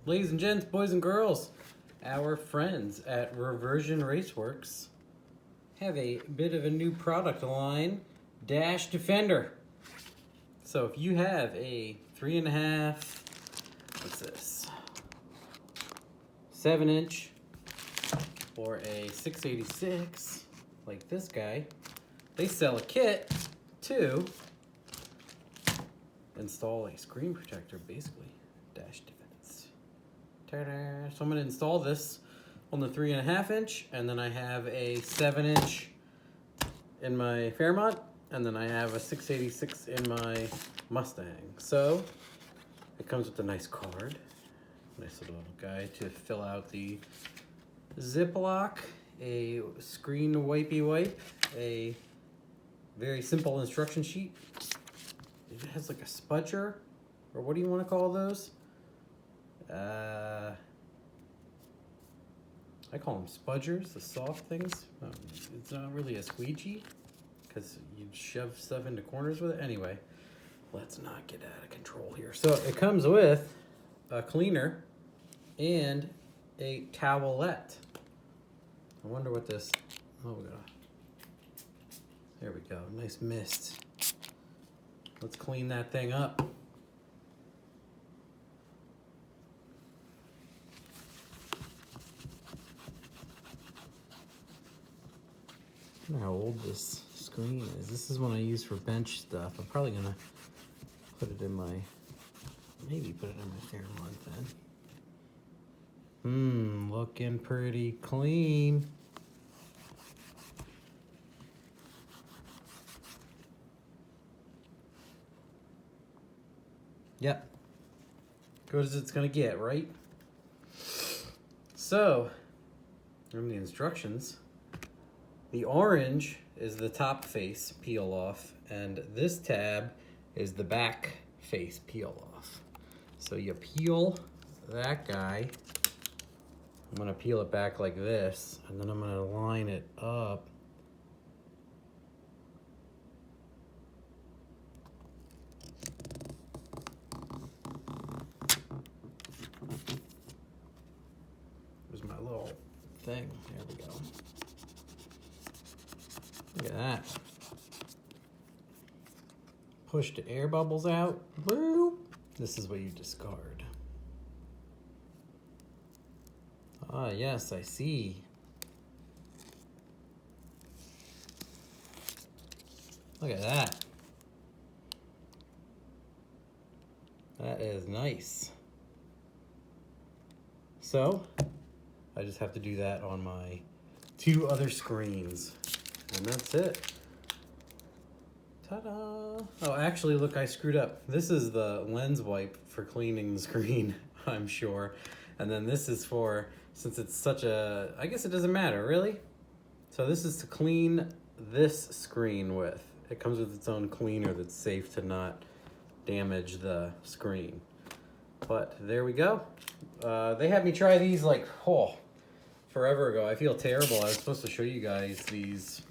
Ladies and gents, boys and girls, our friends at Reversion Raceworks have a bit of a new product line, Dash Defender. So if you have a 3.5, what's this, 7-inch, or a 686, like this guy, they sell a kit to install a screen protector, basically. Dash Defense. Ta-da. So I'm going to install this on the 3.5 inch, and then I have a 7-inch in my Fairmont, and then I have a 686 in my Mustang. So it comes with a nice card, nice little guy to fill out the Ziploc, a screen wipey wipe, a very simple instruction sheet. It has like a spudger, or what do you want to call those? I call them spudgers, the soft things. It's not really a squeegee because you'd shove stuff into corners with it. Anyway, let's not get out of control here. So it comes with a cleaner and a towelette. I wonder what this, oh god. There we go, nice mist. Let's clean that thing up. I don't know how old this screen is. This is one I use for bench stuff. I'm probably gonna put it in my, maybe put it in my Fairmont then. Looking pretty clean. Yep. Good as it's gonna get, right? So, remember the instructions. The orange is the top face peel off, and this tab is the back face peel off. So you peel that guy. I'm gonna peel it back like this, and then I'm gonna line it up. There's my little thing. There we go. Look at that. Push the air bubbles out. Boop. This is what you discard. Ah, yes, I see. Look at that. That is nice. So, I just have to do that on my 2 other screens. And that's it. Ta-da! Oh, actually, look, I screwed up. This is the lens wipe for cleaning the screen, I'm sure. And then this is for, since it's such a, I guess it doesn't matter, really? So this is to clean this screen with. It comes with its own cleaner that's safe to not damage the screen. But there we go. They had me try these like, forever ago. I feel terrible. I was supposed to show you guys these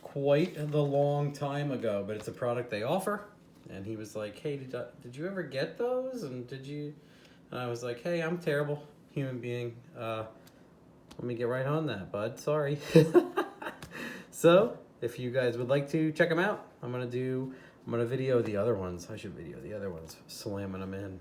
quite the long time ago, but it's a product they offer. And he was like, hey, did you ever get those? And did you? And I was like, hey, I'm a terrible human being. Let me get right on that, bud. Sorry. So if you guys would like to check them out, I'm gonna video the other ones. I should video the other ones, slamming them in.